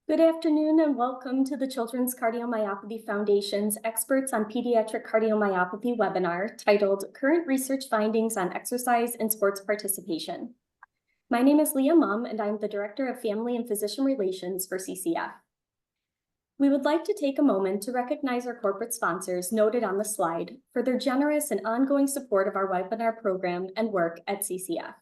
Good afternoon and welcome to the Children's Cardiomyopathy Foundation's Experts on Pediatric Cardiomyopathy webinar titled Current Research Findings on Exercise and Sports Participation. My name is Leah Mumm and I'm the Director of Family and Physician Relations for CCF. We would like to take a moment to recognize our corporate sponsors noted on the slide for their generous and ongoing support of our webinar program and work at CCF.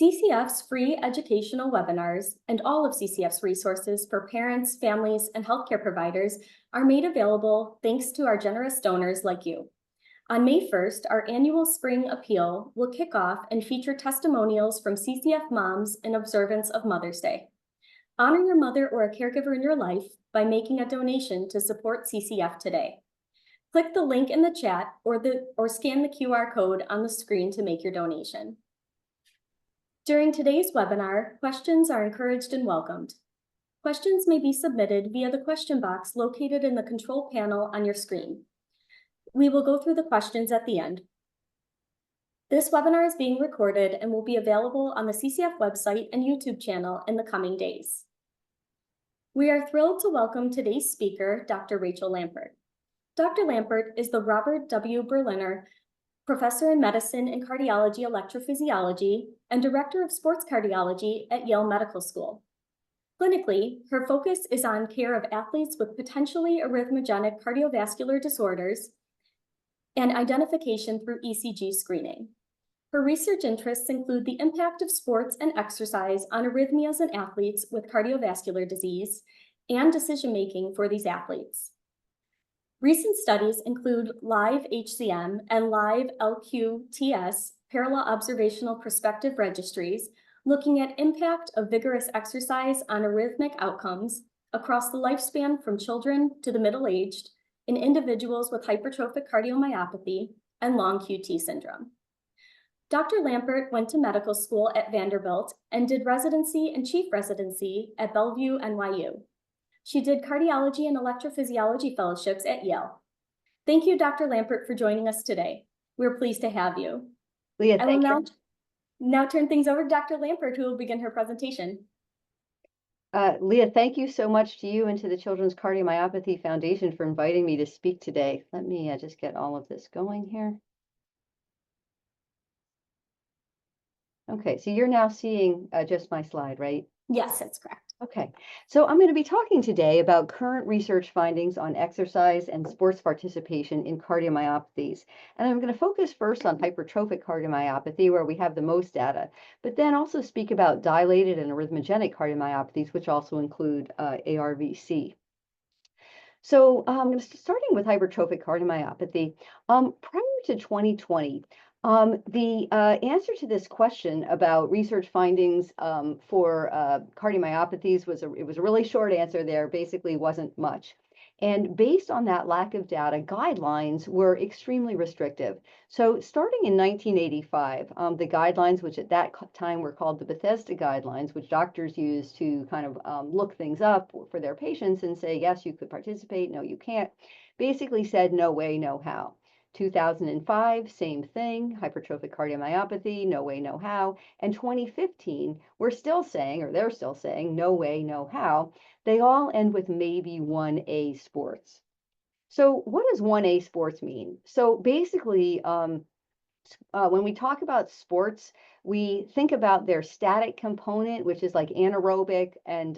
CCF's free educational webinars and all of CCF's resources for parents, families, and healthcare providers are made available thanks to our generous donors like you. On May 1st, our annual Spring Appeal will kick off and feature testimonials from CCF moms in observance of Mother's Day. Honor your mother or a caregiver in your life by making a donation to support CCF today. Click the link in the chat or scan the QR code on the screen to make your donation. During today's webinar, questions are encouraged and welcomed. Questions may be submitted via the question box located in the control panel on your screen. We will go through the questions at the end. This webinar is being recorded and will be available on the CCF website and YouTube channel in the coming days. We are thrilled to welcome today's speaker, Dr. Rachel Lampert. Dr. Lampert is the Robert W. Berliner Professor in Medicine and Cardiology Electrophysiology, and Director of Sports Cardiology at Yale Medical School. Clinically, her focus is on care of athletes with potentially arrhythmogenic cardiovascular disorders and identification through ECG screening. Her research interests include the impact of sports and exercise on arrhythmias in athletes with cardiovascular disease and decision-making for these athletes. Recent studies include live HCM and live LQTS parallel observational prospective registries looking at impact of vigorous exercise on arrhythmic outcomes across the lifespan from children to the middle-aged in individuals with hypertrophic cardiomyopathy and long QT syndrome. Dr. Lampert went to medical school at Vanderbilt and did residency and chief residency at Bellevue, NYU. She did cardiology and electrophysiology fellowships at Yale. Thank you, Dr. Lampert, for joining us today. We're pleased to have you. Leah, I will now turn things over to Dr. Lampert, who will begin her presentation. Leah, thank you so much to you and to the Children's Cardiomyopathy Foundation for inviting me to speak today. Let me just get all of this going here. Okay, so you're now seeing just my slide, right? Yes, that's correct. Okay, so I'm going to be talking today about current research findings on exercise and sports participation in cardiomyopathies. And I'm going to focus first on hypertrophic cardiomyopathy, where we have the most data, but then also speak about dilated and arrhythmogenic cardiomyopathies, which also include ARVC. So starting with hypertrophic cardiomyopathy, prior to 2020, the answer to this question about research findings for cardiomyopathies was it was a really short answer there, basically wasn't much. And based on that lack of data, guidelines were extremely restrictive. So starting in 1985, the guidelines, which at that time were called the Bethesda guidelines, which doctors used to kind of look things up for their patients and say, yes, you could participate, no, you can't, basically said no way, no how. 2005, same thing, hypertrophic cardiomyopathy, no way, no how. And 2015, we're still saying, or they're still saying, no way, no how. They all end with maybe 1A sports. So what does 1A sports mean? So basically, when we talk about sports, we think about their static component, which is like anaerobic and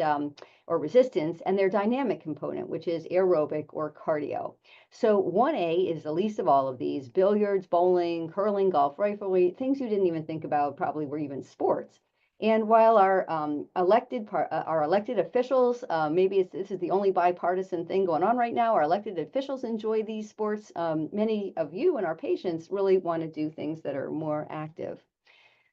or resistance, and their dynamic component, which is aerobic or cardio. So 1A is the least of all of these: billiards, bowling, curling, golf, riflery, things you didn't even think about probably were even sports. And while our elected officials, maybe this is the only bipartisan thing going on right now, our elected officials enjoy these sports, many of you and our patients really want to do things that are more active.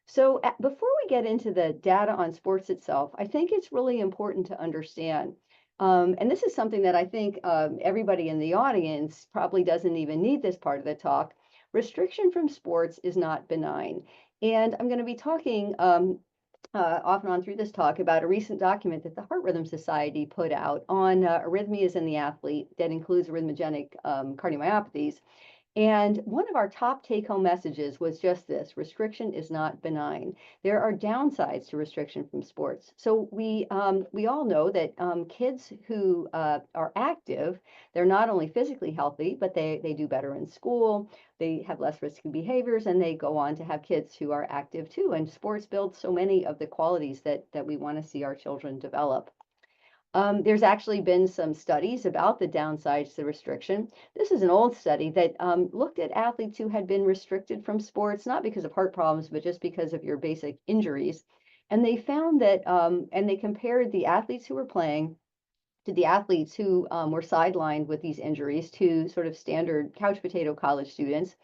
So before we get into the data on sports itself, I think it's really important to understand, and this is something that I think everybody in the audience probably doesn't even need this part of the talk. Restriction from sports is not benign. And I'm going to be talking off and on through this talk about a recent document that the Heart Rhythm Society put out on arrhythmias in the athlete that includes arrhythmogenic cardiomyopathies. And one of our top take-home messages was just this: restriction is not benign. There are downsides to restriction from sports. So we all know that kids who are active, they're not only physically healthy, but they do better in school, they have less risky behaviors, and they go on to have kids who are active too. And sports build so many of the qualities that we want to see our children develop. There's actually been some studies about the downsides to restriction. This is an old study that looked at athletes who had been restricted from sports, not because of heart problems, but just because of your basic injuries. And they found that, and they compared the athletes who were playing to the athletes who were sidelined with these injuries to sort of standard couch potato college students.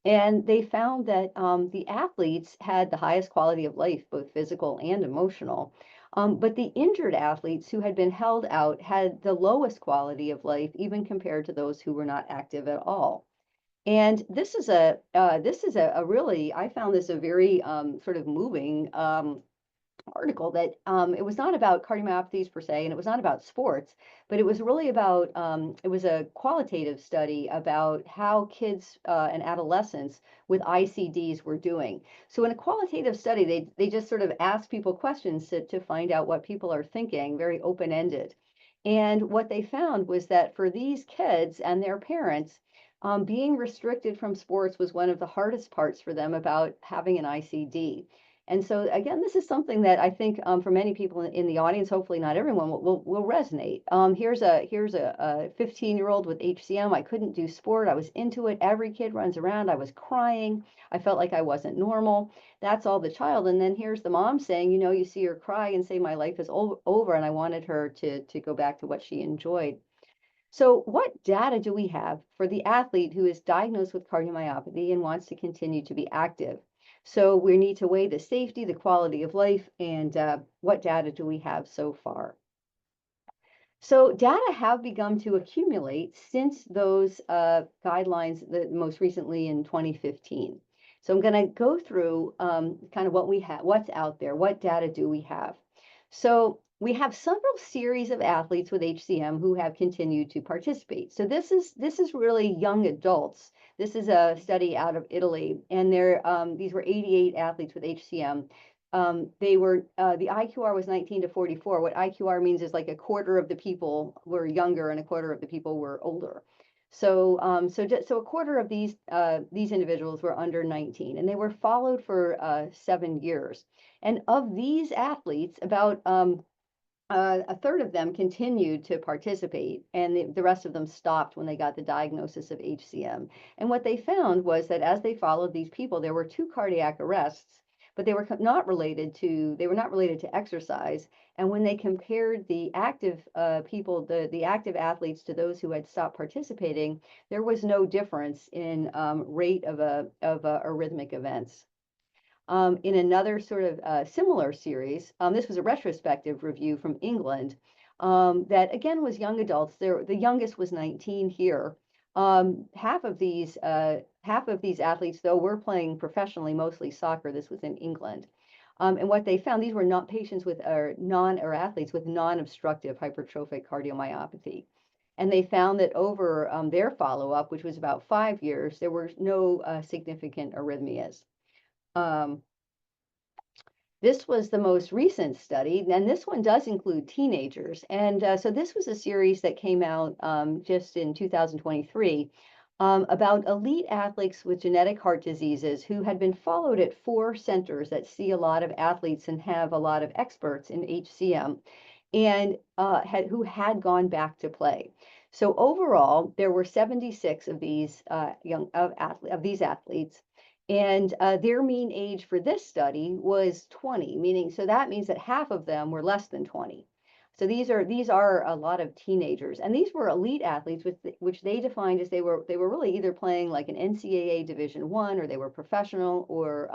And they found that the athletes had the highest quality of life, both physical and emotional. But the injured athletes who had been held out had the lowest quality of life, even compared to those who were not active at all. And this is a really, I found this a very sort of moving article that it was not about cardiomyopathies per se, and it was not about sports, but it was really about it was a qualitative study about how kids and adolescents with ICDs were doing. So in a qualitative study, they just sort of asked people questions to find out what people are thinking, very open-ended. And what they found was that for these kids and their parents, being restricted from sports was one of the hardest parts for them about having an ICD. And so again, this is something that I think for many people in the audience, hopefully not everyone, will resonate. Here's a 15-year-old with HCM. I couldn't do sport. I was into it. Every kid runs around. I was crying. I felt like I wasn't normal. That's all the child. And then here's the mom saying, you see her cry and say, my life is over, and I wanted her to go back to what she enjoyed. So what data do we have for the athlete who is diagnosed with cardiomyopathy and wants to continue to be active? So we need to weigh the safety, the quality of life, and what data do we have so far? So data have begun to accumulate since those guidelines, most recently in 2015. So I'm going to go through kind of what we have, what's out there, what data do we have. So we have several series of athletes with HCM who have continued to participate. So this is really young adults. This is a study out of Italy, and these were 88 athletes with HCM. They were the IQR was 19 to 44. What IQR means is like a quarter of the people were younger and a quarter of the people were older. So a quarter of these individuals were under 19, and they were followed for 7 years. And of these athletes, about a third of them continued to participate, and the rest of them stopped when they got the diagnosis of HCM. And what they found was that as they followed these people, there were 2 cardiac arrests, but they were not related to exercise. And when they compared the active people, the active athletes, to those who had stopped participating, there was no difference in rate of arrhythmic events. In another sort of similar series, this was a retrospective review from England that again was young adults. The youngest was 19 here. Half of these athletes, though, were playing professionally, mostly soccer. This was in England. And what they found, these were not patients with or athletes with non-obstructive hypertrophic cardiomyopathy. And they found that over their follow-up, which was about 5 years, there were no significant arrhythmias. This was the most recent study, and this one does include teenagers. And so this was a series that came out just in 2023 about elite athletes with genetic heart diseases who had been followed at 4 centers that see a lot of athletes and have a lot of experts in HCM, and who had gone back to play. So overall, there were 76 of these these athletes, and their mean age for this study was 20, meaning, so that means that half of them were less than 20. So these are a lot of teenagers, and these were elite athletes, which they defined as they were really either playing like an NCAA Division I, or they were professional, or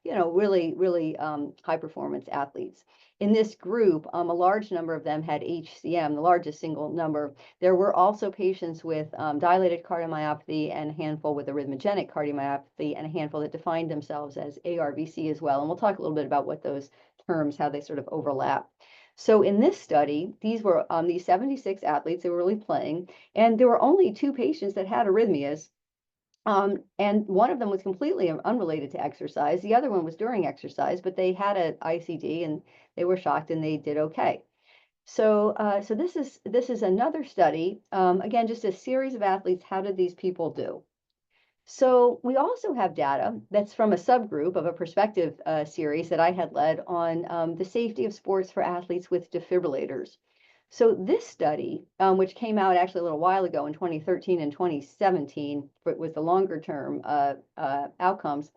really high performance athletes. In this group, a large number of them had HCM, the largest single number. There were also patients with dilated cardiomyopathy, and a handful with arrhythmogenic cardiomyopathy, and a handful that defined themselves as ARVC as well. And we'll talk a little bit about what those terms, how they sort of overlap. So in this study, these were these 76 athletes that were really playing, and there were only 2 patients that had arrhythmias. And one of them was completely unrelated to exercise. The other one was during exercise, but they had an ICD and they were shocked and they did okay. So this is another study. Again, just a series of athletes. How did these people do? So we also have data that's from a subgroup of a prospective series that I had led on the safety of sports for athletes with defibrillators. So this study, which came out actually a little while ago in 2013 and 2017, but with the longer term outcomes,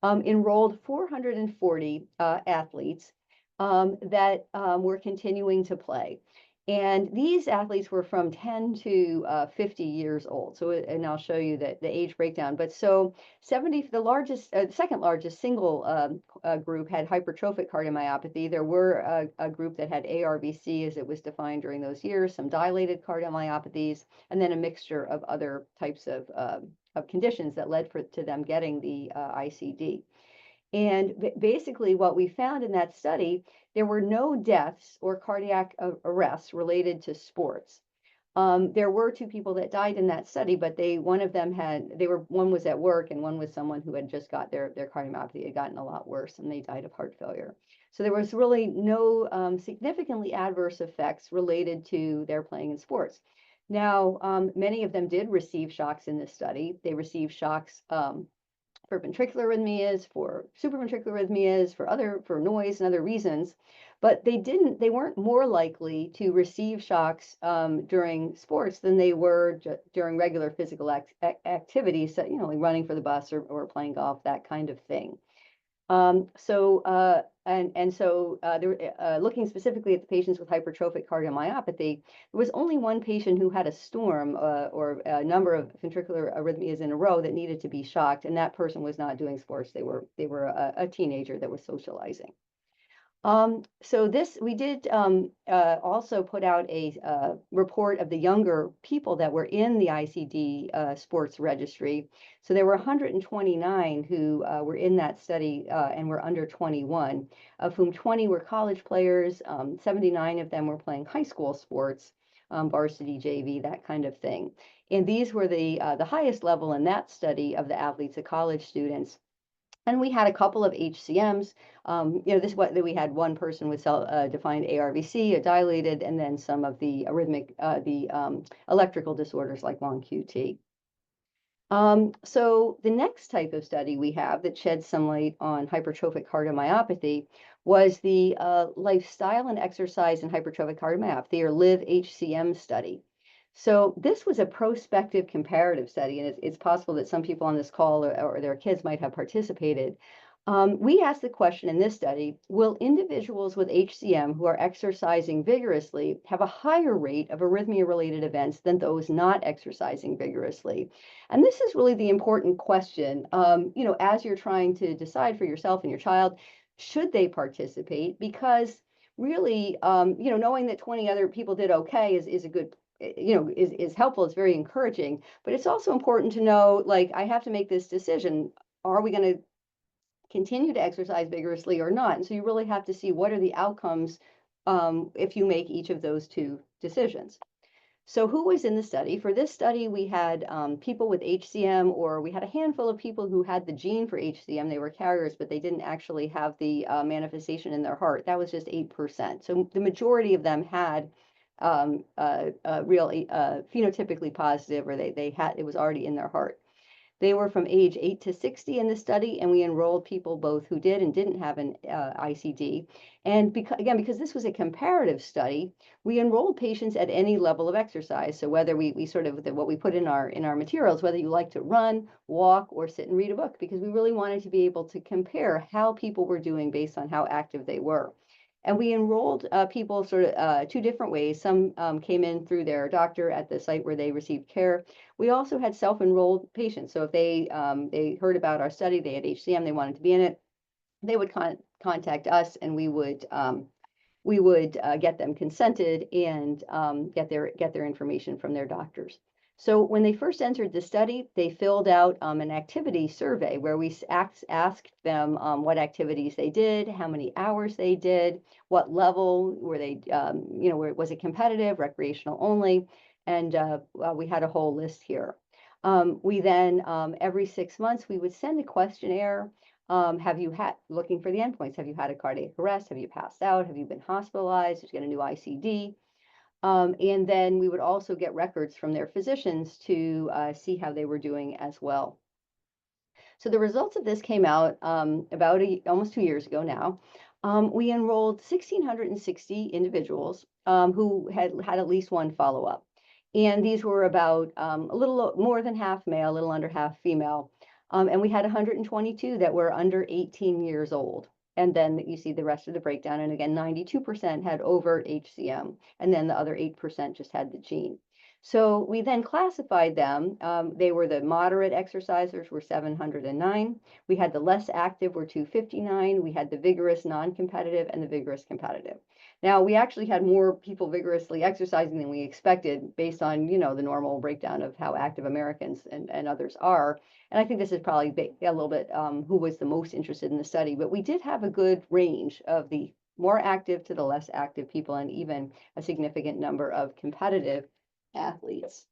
enrolled 440 athletes that were continuing to play. And these athletes were from 10 to 50 years old. So, and I'll show you the age breakdown. But so 70, the largest, second largest single group had hypertrophic cardiomyopathy. There were a group that had ARVC as it was defined during those years, some dilated cardiomyopathies, and then a mixture of other types of conditions that led to them getting the ICD. And basically, what we found in that study, there were no deaths or cardiac arrests related to sports. There were two people that died in that study, but one was at work and one was someone who had just got their cardiomyopathy had gotten a lot worse and they died of heart failure. So there was really no significantly adverse effects related to their playing in sports. Now, many of them did receive shocks in this study. They received shocks for ventricular arrhythmias, for supraventricular arrhythmias, for noise and other reasons, but they weren't more likely to receive shocks during sports than they were during regular physical activities, so, like running for the bus or playing golf, that kind of thing. Looking specifically at the patients with hypertrophic cardiomyopathy, there was only one patient who had a storm or a number of ventricular arrhythmias in a row that needed to be shocked, and that person was not doing sports. They were a teenager that was socializing. We did also put out a report of the younger people that were in the ICD sports registry. So there were 129 who were in that study and were under 21, of whom 20 were college players, 79 of them were playing high school sports, varsity, JV, that kind of thing. And these were the highest level in that study of the athletes, the college students. And we had a couple of HCMs. We had one person with defined ARVC, a dilated, and then some of the electrical disorders like long QT. So the next type of study we have that sheds some light on hypertrophic cardiomyopathy was the lifestyle and exercise in hypertrophic cardiomyopathy, or LIV-HCM study. So this was a prospective comparative study, and it's possible that some people on this call or their kids might have participated. We asked the question in this study, will individuals with HCM who are exercising vigorously have a higher rate of arrhythmia-related events than those not exercising vigorously? And this is really the important question, as you're trying to decide for yourself and your child, should they participate? Because really, knowing that 20 other people did okay is a good is helpful. It's very encouraging, but it's also important to know, like, I have to make this decision. Are we going to continue to exercise vigorously or not? And so you really have to see what are the outcomes if you make each of those two decisions. So who was in the study? For this study, we had people with HCM, or we had a handful of people who had the gene for HCM. They were carriers, but they didn't actually have the manifestation in their heart. That was just 8%. So the majority of them had real phenotypically positive, or it was already in their heart. They were from age 8 to 60 in the study, and we enrolled people both who did and didn't have an ICD. And because this was a comparative study, we enrolled patients at any level of exercise. So whether we sort of what we put in our materials, whether you like to run, walk, or sit and read a book, because we really wanted to be able to compare how people were doing based on how active they were. And we enrolled people sort of two different ways. Some came in through their doctor at the site where they received care. We also had self-enrolled patients. So if they heard about our study, they had HCM, they wanted to be in it, they would contact us, and we would get them consented and get their information from their doctors. So when they first entered the study, they filled out an activity survey where we asked them what activities they did, how many hours they did, what level were they, was it competitive, recreational only, and we had a whole list here. We then, every 6 months, we would send a questionnaire. Looking for the endpoints. Have you had a cardiac arrest? Have you passed out? Have you been hospitalized? Did you get a new ICD? And then we would also get records from their physicians to see how they were doing as well. So the results of this came out about almost 2 years ago now. We enrolled 1,660 individuals who had at least one follow-up. And these were about a little more than half male, a little under half female. And we had 122 that were under 18 years old. And then you see the rest of the breakdown. And again, 92% had overt HCM. And then the other 8% just had the gene. So we then classified them. They were the moderate exercisers were 709. We had the less active were 259. We had the vigorous non-competitive and the vigorous competitive. Now we actually had more people vigorously exercising than we expected based on, the normal breakdown of how active Americans and others are. And I think this is probably a little bit who was the most interested in the study, but we did have a good range of the more active to the less active people and even a significant number of competitive athletes.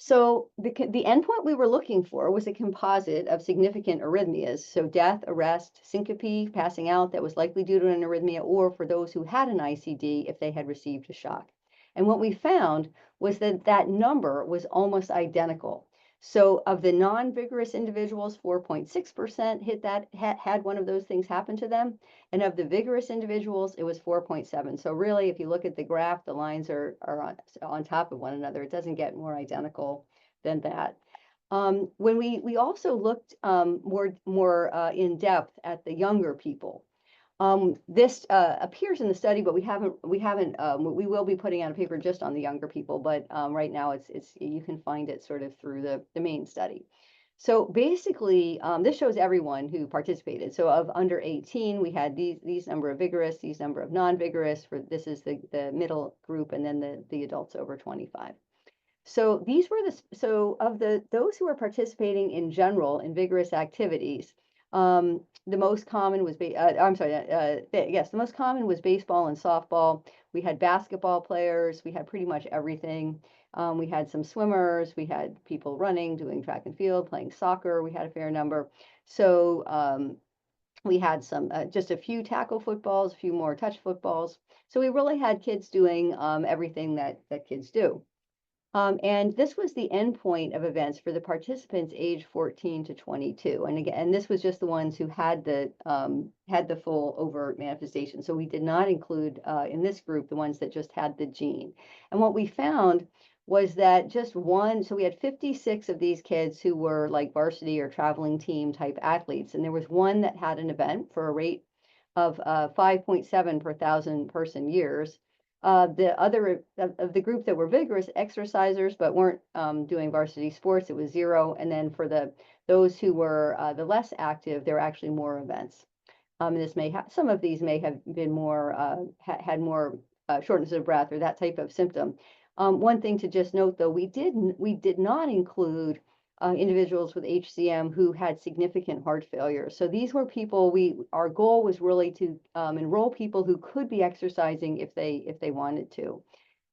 So the endpoint we were looking for was a composite of significant arrhythmias. So death, arrest, syncope, passing out that was likely due to an arrhythmia, or for those who had an ICD if they had received a shock. And what we found was that that number was almost identical. So of the non-vigorous individuals, 4.6% hit that, had one of those things happen to them. And of the vigorous individuals, it was 4.7. So really, if you look at the graph, the lines are on top of one another. It doesn't get more identical than that. When we also looked more in depth at the younger people, this appears in the study, but we will be putting out a paper just on the younger people, but right now you can find it sort of through the main study. So basically, this shows everyone who participated. So of under 18, we had these number of vigorous, these number of non-vigorous. This is the middle group, and then the adults over 25. So these were those who were participating in general in vigorous activities. The most common was the most common was baseball and softball. We had basketball players. We had pretty much everything. We had some swimmers. We had people running, doing track and field, playing soccer. We had a fair number. So we had just a few tackle footballs, a few more touch footballs. So we really had kids doing everything that kids do. And this was the endpoint of events for the participants age 14 to 22. And again, this was just the ones who had the full overt manifestation. So we did not include in this group the ones that just had the gene. And what we found was that so we had 56 of these kids who were like varsity or traveling team type athletes. And there was one that had an event for a rate of 5.7 per 1,000 person years. The other of the group that were vigorous exercisers but weren't doing varsity sports, it was 0. And then for those who were the less active, there were actually more events. Some of these may have been had more shortness of breath or that type of symptom. One thing to just note, though, we did not include individuals with HCM who had significant heart failure. So these were people our goal was really to enroll people who could be exercising if they wanted to.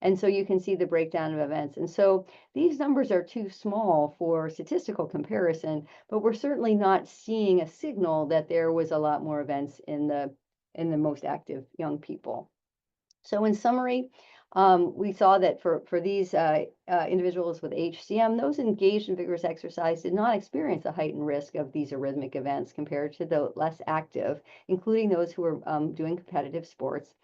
And so you can see the breakdown of events. And so these numbers are too small for statistical comparison, but we're certainly not seeing a signal that there was a lot more events in the most active young people. So in summary, we saw that for these individuals with HCM, those engaged in vigorous exercise did not experience a heightened risk of these arrhythmic events compared to the less active, including those who were doing competitive sports.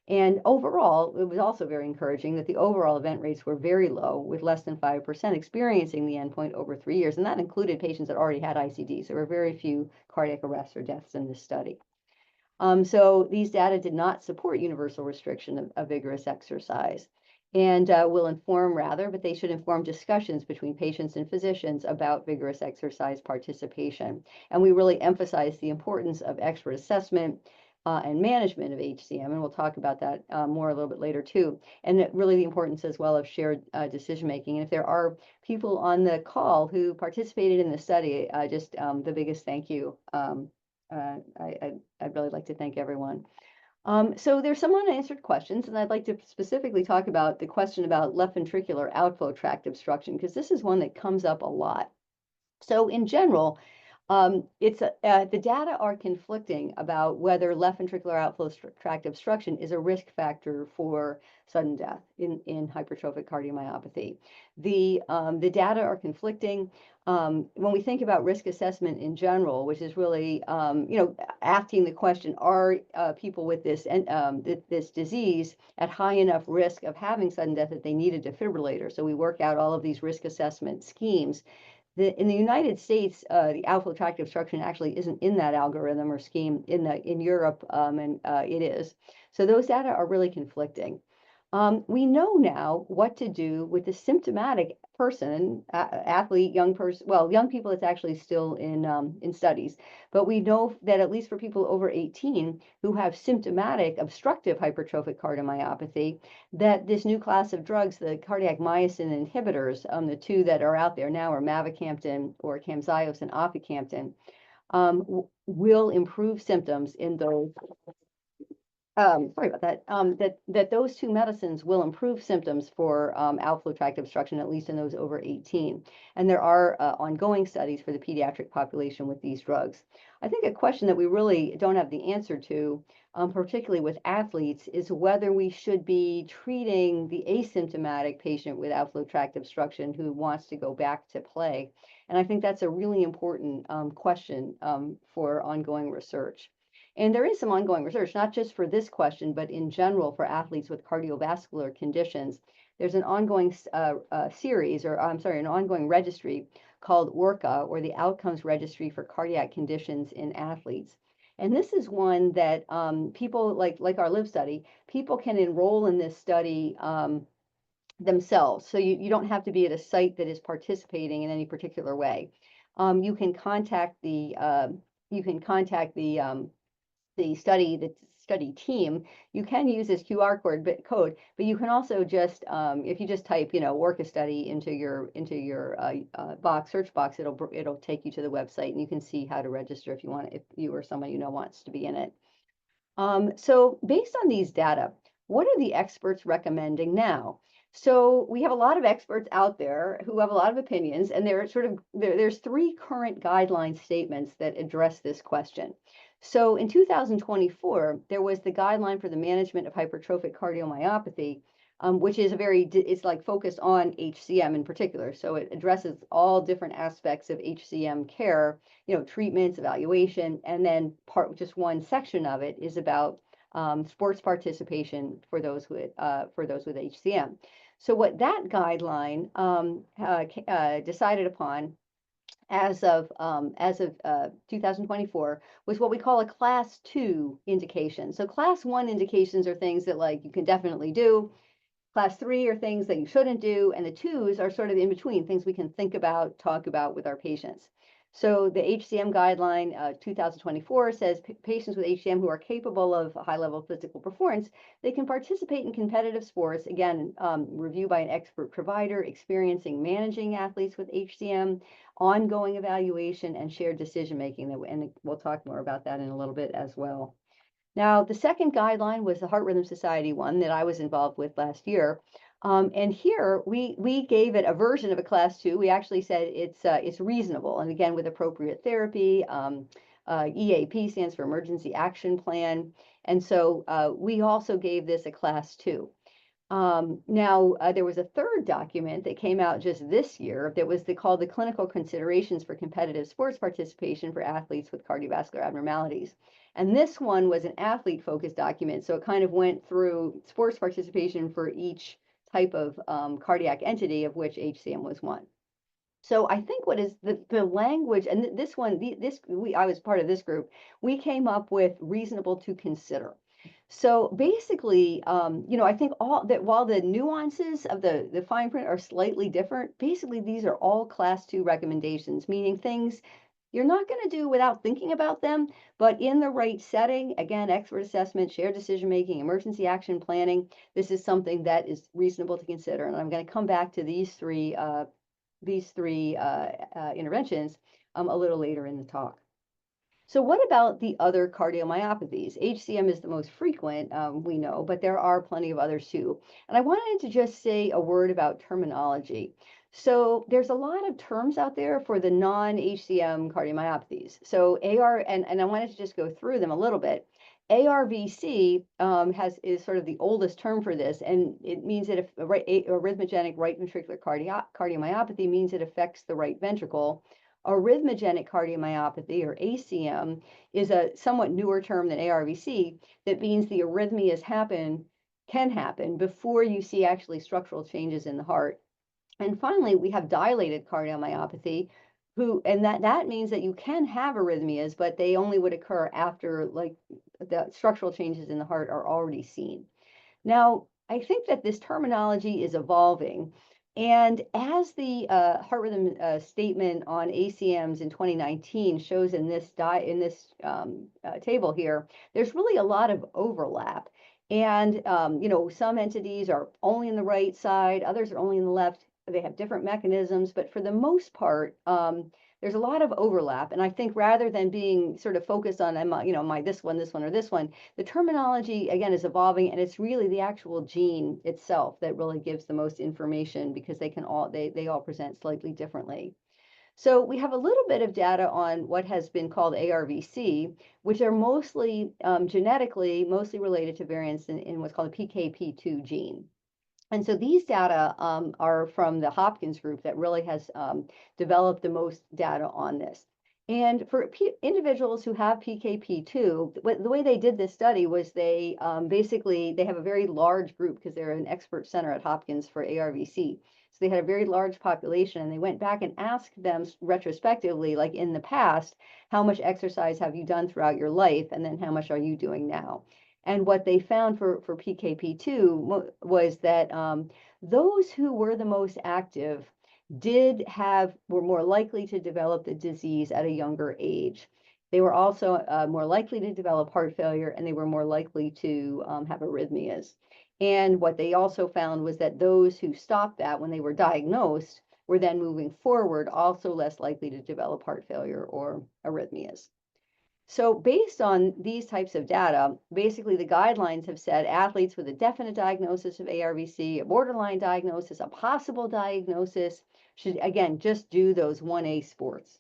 And overall, it was also very encouraging that the overall event rates were very low, with less than 5% experiencing the endpoint over 3 years. And that included patients that already had ICDs. There were very few cardiac arrests or deaths in this study. So these data did not support universal restriction of vigorous exercise, and will inform but they should inform discussions between patients and physicians about vigorous exercise participation. And we really emphasize the importance of expert assessment and management of HCM, and we'll talk about that more a little bit later too. And really the importance as well of shared decision making. And if there are people on the call who participated in the study, the biggest thank you. I'd really like to thank everyone. So there's some unanswered questions, and I'd like to specifically talk about the question about left ventricular outflow tract obstruction, because this is one that comes up a lot. So in general, the data are conflicting about whether left ventricular outflow tract obstruction is a risk factor for sudden death in hypertrophic cardiomyopathy. The data are conflicting. When we think about risk assessment in general, which is really asking the question, are people with this disease at high enough risk of having sudden death that they need a defibrillator? So we work out all of these risk assessment schemes. In the United States, the outflow tract obstruction actually isn't in that algorithm or scheme. In Europe, and it is. So those data are really conflicting. We know now what to do with the symptomatic person, athlete, young person. Well, young people, it's actually still in studies, but we know that at least for people over 18 who have symptomatic obstructive hypertrophic cardiomyopathy, that this new class of drugs, the cardiac myosin inhibitors, the two that are out there now are mavacamten or Camzyos and aficamten, will improve symptoms in those sorry about that, that those two medicines will improve symptoms for outflow tract obstruction, at least in those over 18. And there are ongoing studies for the pediatric population with these drugs. I think a question that we really don't have the answer to, particularly with athletes, is whether we should be treating the asymptomatic patient with outflow tract obstruction who wants to go back to play. And I think that's a really important question for ongoing research. And there is some ongoing research, not just for this question, but in general for athletes with cardiovascular conditions. There's an ongoing series, or I'm sorry, an ongoing registry called ORCA, or the Outcomes Registry for Cardiac Conditions in Athletes. And this is one that people, like our LIVE study, people can enroll in this study themselves. So you don't have to be at a site that is participating in any particular way. You can contact the study team. You can use this QR code, but you can also just, if you just type, work a study into your search box, it'll take you to the website, and you can see how to register if you or someone wants to be in it. So based on these data, what are the experts recommending now? So we have a lot of experts out there who have a lot of opinions, and there's three current guideline statements that address this question. So in 2024, there was the guideline for the management of hypertrophic cardiomyopathy, which is it's like focused on HCM in particular. So it addresses all different aspects of HCM care, treatments, evaluation, and then just one section of it is about sports participation for those with HCM. So what that guideline decided upon as of 2024 was what we call a class 2 indication. So class 1 indications are things that you can definitely do. Class 3 are things that you shouldn't do, and the 2s are sort of in between, things we can think about, talk about with our patients. So the HCM guideline 2024 says patients with HCM who are capable of a high level of physical performance, they can participate in competitive sports, again, reviewed by an expert provider, experiencing managing athletes with HCM, ongoing evaluation, and shared decision making. And we'll talk more about that in a little bit as well. Now, the second guideline was the Heart Rhythm Society one that I was involved with last year. And here we gave it a version of a class 2. We actually said it's reasonable, and again with appropriate therapy. EAP stands for Emergency Action Plan, and so we also gave this a class 2. Now there was a third document that came out just this year that was called the Clinical Considerations for Competitive Sports Participation for Athletes with Cardiovascular Abnormalities. And this one was an athlete-focused document, so it kind of went through sports participation for each type of cardiac entity, of which HCM was one. So I think what is the language, and this one, I was part of this group, we came up with reasonable to consider. So basically, I think while the nuances of the fine print are slightly different, basically these are all class 2 recommendations, meaning things you're not going to do without thinking about them, but in the right setting, again, expert assessment, shared decision making, emergency action planning, this is something that is reasonable to consider. And I'm going to come back to these three interventions a little later in the talk. So what about the other cardiomyopathies? HCM is the most frequent, we know, but there are plenty of others too. And I wanted to just say a word about terminology. So there's a lot of terms out there for the non-HCM cardiomyopathies. So and I wanted to just go through them a little bit. ARVC is sort of the oldest term for this, and it means that if arrhythmogenic right ventricular cardiomyopathy means it affects the right ventricle. Arrhythmogenic cardiomyopathy, or ACM, is a somewhat newer term than ARVC that means the arrhythmias can happen before you see actually structural changes in the heart. And finally, we have dilated cardiomyopathy, and that means that you can have arrhythmias, but they only would occur after like the structural changes in the heart are already seen. Now, I think that this terminology is evolving. And as the heart rhythm statement on ACMs in 2019 shows in this table here, there's really a lot of overlap. And, some entities are only in the right side, others are only in the left. They have different mechanisms, but for the most part, there's a lot of overlap. And I think rather than being sort of focused on, am I this one, or this one, the terminology, again, is evolving, and it's really the actual gene itself that really gives the most information because they all present slightly differently. So we have a little bit of data on what has been called ARVC, which are mostly genetically, mostly related to variants in what's called the PKP2 gene. And so these data are from the Hopkins group that really has developed the most data on this. And for individuals who have PKP2, the way they did this study was they have a very large group because they're an expert center at Hopkins for ARVC. So they had a very large population, and they went back and asked them retrospectively, like in the past, how much exercise have you done throughout your life, and then how much are you doing now? And what they found for PKP2 was that those who were the most active were more likely to develop the disease at a younger age. They were also more likely to develop heart failure, and they were more likely to have arrhythmias. And what they also found was that those who stopped that when they were diagnosed were then moving forward also less likely to develop heart failure or arrhythmias. So based on these types of data, basically the guidelines have said athletes with a definite diagnosis of ARVC, a borderline diagnosis, a possible diagnosis, should, again, just do those 1A sports.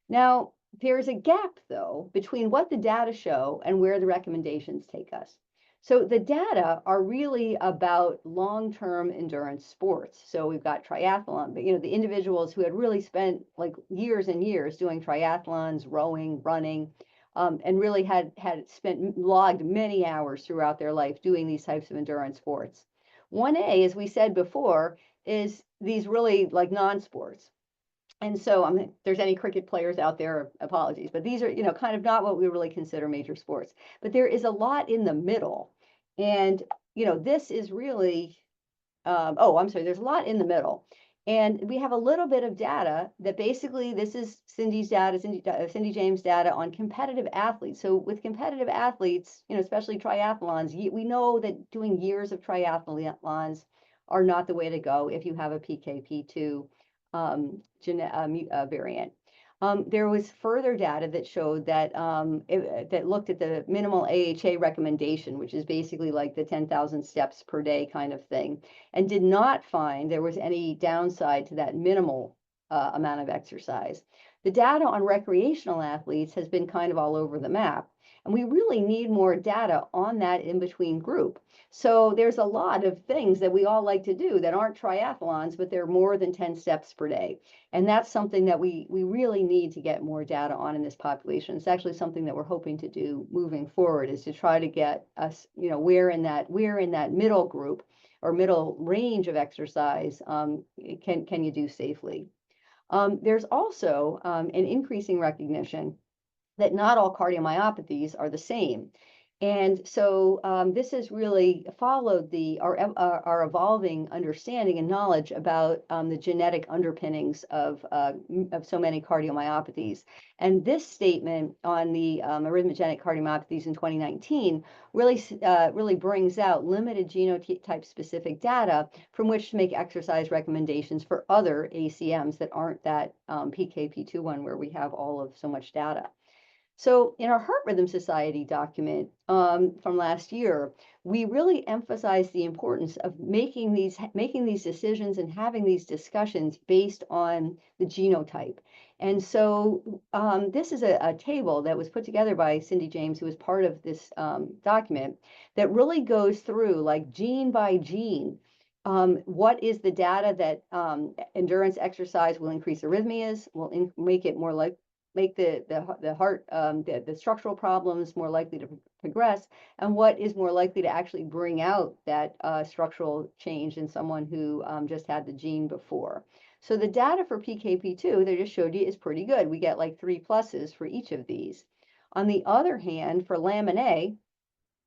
Now, there's a gap, though, between what the data show and where the recommendations take us. So the data are really about long-term endurance sports. So we've got triathlon, but the individuals who had really spent like years and years doing triathlons, rowing, running, and really had logged many hours throughout their life doing these types of endurance sports. 1A, as we said before, is these really like non-sports. And so, if there's any cricket players out there, apologies, but these are, kind of not what we really consider major sports. But there is a lot in the middle. And, this is really, there's a lot in the middle. And we have a little bit of data that basically, this is Cindy's data, Cindy James' data on competitive athletes. So with competitive athletes, especially triathlons, we know that doing years of triathlons are not the way to go if you have a PKP2 variant. There was further data that showed that that looked at the minimal AHA recommendation, which is basically like the 10,000 steps per day kind of thing, and did not find there was any downside to that minimal amount of exercise. The data on recreational athletes has been kind of all over the map, and we really need more data on that in-between group. So there's a lot of things that we all like to do that aren't triathlons, but they're more than 10 steps per day. And that's something that we really need to get more data on in this population. It's actually something that we're hoping to do moving forward, is to try to get us, where in that middle group or middle range of exercise can you do safely. There's also an increasing recognition that not all cardiomyopathies are the same. And so this has really followed our evolving understanding and knowledge about the genetic underpinnings of so many cardiomyopathies. And this statement on the arrhythmogenic cardiomyopathies in 2019 really brings out limited genotype specific data from which to make exercise recommendations for other ACMs that aren't that PKP2 one where we have all of so much data. So in our Heart Rhythm Society document from last year, we really emphasize the importance of making these decisions and having these discussions based on the genotype. And so this is a table that was put together by Cindy James, who was part of this document, that really goes through like gene by gene. What is the data that endurance exercise will increase arrhythmias, make it more like make the heart the structural problems more likely to progress, and what is more likely to actually bring out that structural change in someone who just had the gene before. So the data for PKP2 they just showed you is pretty good. We get like 3 pluses for each of these. On the other hand, for lamin A,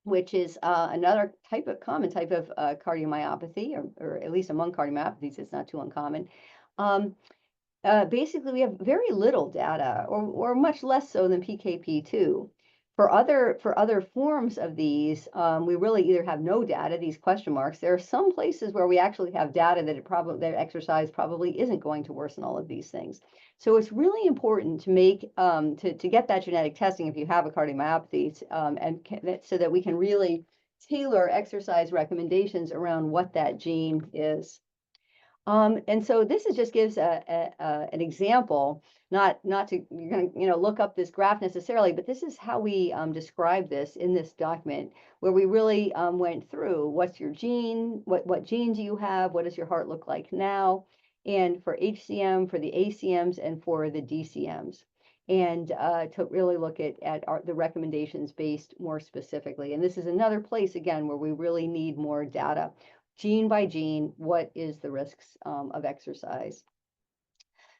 which is another common type of cardiomyopathy, or at least among cardiomyopathies, it's not too uncommon. Um, Basically, we have very little data, or much less so than PKP2. For other forms of these, we really either have no data, these question marks. There are some places where we actually have data that exercise probably isn't going to worsen all of these things. So it's really important to to get that genetic testing if you have a cardiomyopathy, so that we can really tailor exercise recommendations around what that gene is. And so this just gives an example, not to you're going to look up this graph necessarily, but this is how we describe this in this document, where we really went through what's your gene, what gene do you have, what does your heart look like now, and for HCM, for the ACMs, and for the DCMs, and to really look at the recommendations based more specifically. And this is another place again where we really need more data gene by gene, what is the risks of exercise.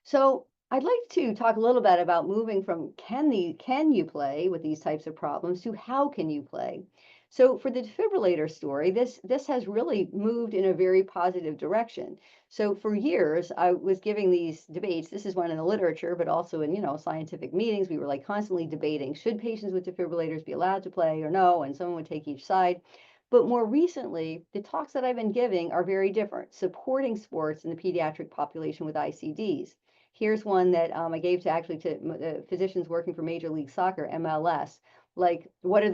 So I'd like to talk a little bit about moving from can you play with these types of problems to how can you play. So for the defibrillator story, this has really moved in a very positive direction. So for years, I was giving these debates. This is one in the literature, but also in scientific meetings. We were like constantly debating: should patients with defibrillators be allowed to play or no? And someone would take each side. But more recently, the talks that I've been giving are very different, supporting sports in the pediatric population with ICDs. Here's one that I gave to physicians working for Major League Soccer, MLS. Like, what are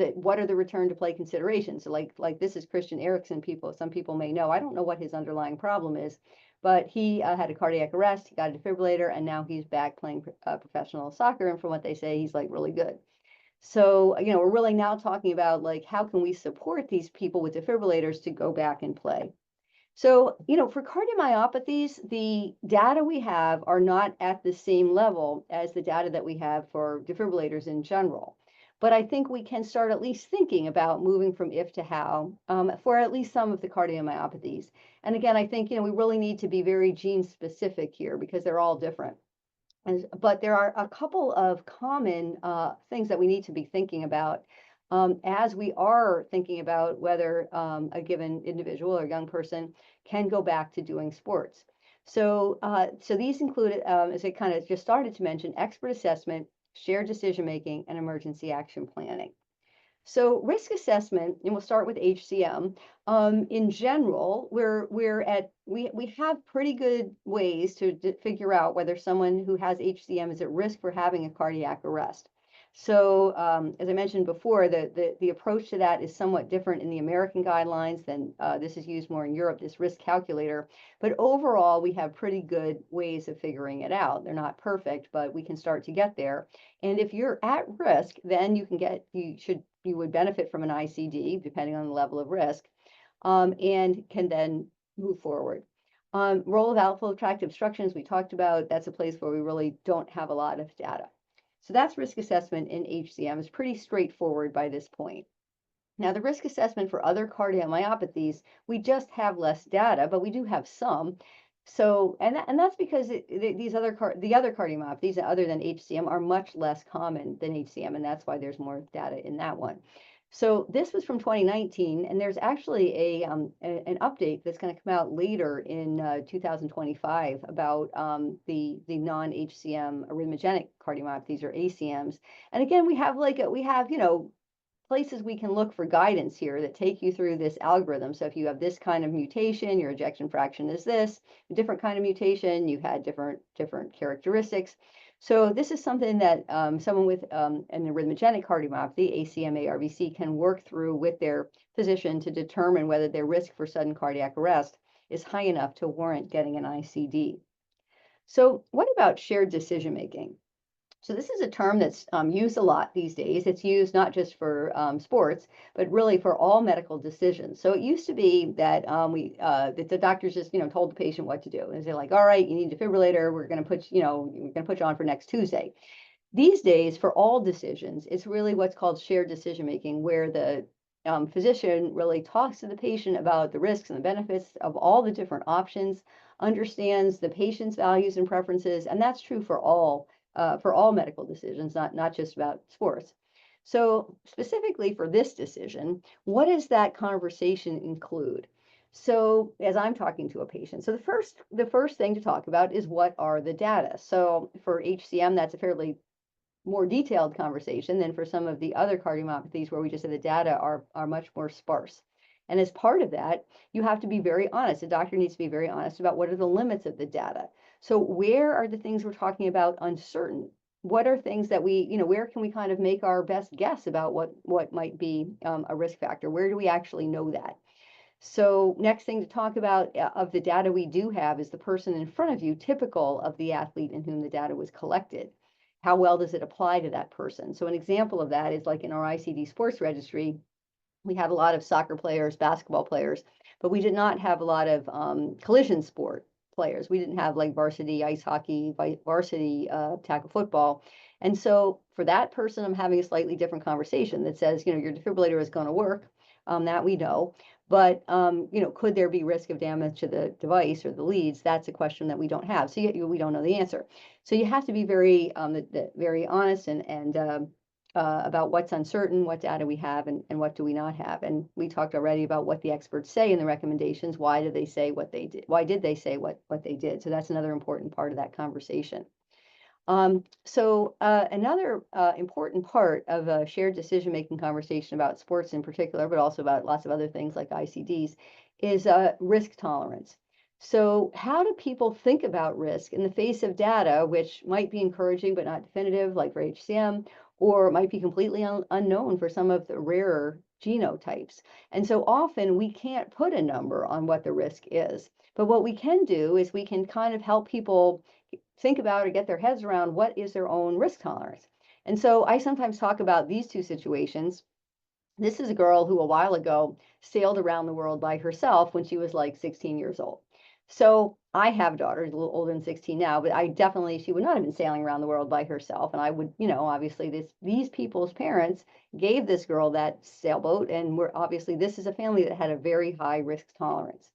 the return to play considerations? So like this is Christian Eriksen. Some people may know. I don't know what his underlying problem is, but he had a cardiac arrest. He got a defibrillator, and now he's back playing professional soccer. And from what they say, he's like really good. So, we're really now talking about like how can we support these people with defibrillators to go back and play. So, for cardiomyopathies, the data we have are not at the same level as the data that we have for defibrillators in general. But I think we can start at least thinking about moving from if to how for at least some of the cardiomyopathies. And again, I think, we really need to be very gene specific here because they're all different. But there are a couple of common things that we need to be thinking about as we are thinking about whether a given individual or young person can go back to doing sports. So these include, as I kind of just started to mention, expert assessment, shared decision making, and emergency action planning. So risk assessment, and we'll start with HCM. In general, we have pretty good ways to figure out whether someone who has HCM is at risk for having a cardiac arrest. So as I mentioned before, the approach to that is somewhat different in the American guidelines than this is used more in Europe, this risk calculator. But overall, we have pretty good ways of figuring it out. They're not perfect, but we can start to get there. And if you're at risk, then you would benefit from an ICD, depending on the level of risk, and can then move forward. Role of outflow tract obstructions, we talked about, that's a place where we really don't have a lot of data. So that's risk assessment in HCM. It's pretty straightforward by this point. Now, the risk assessment for other cardiomyopathies, we just have less data, but we do have some. So, and that's because the other cardiomyopathies other than HCM are much less common than HCM, and that's why there's more data in that one. So this was from 2019, and there's actually an update that's going to come out later in 2025 about the non-HCM arrhythmogenic cardiomyopathies or ACMs. And again, we have places we can look for guidance here that take you through this algorithm. So if you have this kind of mutation, your ejection fraction is this, a different kind of mutation, you had different characteristics. So this is something that someone with an arrhythmogenic cardiomyopathy, ACM-ARVC, can work through with their physician to determine whether their risk for sudden cardiac arrest is high enough to warrant getting an ICD. So what about shared decision making? So this is a term that's used a lot these days. It's used not just for sports, but really for all medical decisions. So it used to be that that the doctors just told the patient what to do, and they're like, "All right, you need a defibrillator. We're going to we're going to put you on for next Tuesday." These days, for all decisions, it's really what's called shared decision making, where the physician really talks to the patient about the risks and the benefits of all the different options, understands the patient's values and preferences, and that's true for all medical decisions, not just about sports. So specifically for this decision, what does that conversation include? So as I'm talking to a patient, so the first thing to talk about is what are the data. So for HCM, that's a fairly more detailed conversation than for some of the other cardiomyopathies where we just say the data are much more sparse. And as part of that, you have to be very honest. The doctor needs to be very honest about what are the limits of the data. So where are the things we're talking about uncertain? What are things that where can we kind of make our best guess about what might be a risk factor? Where do we actually know that? So next thing to talk about of the data we do have is the person in front of you, typical of the athlete in whom the data was collected. How well does it apply to that person? So an example of that is like in our ICD sports registry, we had a lot of soccer players, basketball players, but we did not have a lot of collision sport players. We didn't have like varsity ice hockey, varsity tackle football. And so for that person, I'm having a slightly different conversation that says, your defibrillator is going to work, that we know. But, could there be risk of damage to the device or the leads? That's a question that we don't have. So we don't know the answer. So you have to be very honest and about what's uncertain, what data we have, and what do we not have. And we talked already about what the experts say in the recommendations. Why did they say what they did? Why did they say what they did? So that's another important part of that conversation. Another important part of a shared decision-making conversation about sports in particular, but also about lots of other things like ICDs, is risk tolerance. So how do people think about risk in the face of data, which might be encouraging but not definitive, like for HCM, or might be completely unknown for some of the rarer genotypes? And so often we can't put a number on what the risk is. But what we can do is we can kind of help people think about or get their heads around what is their own risk tolerance. And so I sometimes talk about these two situations. This is a girl who a while ago sailed around the world by herself when she was like 16 years old. So I have daughters, a little older than 16 now, but she would not have been sailing around the world by herself. And I would, obviously these people's parents gave this girl that sailboat. And this is a family that had a very high risk tolerance.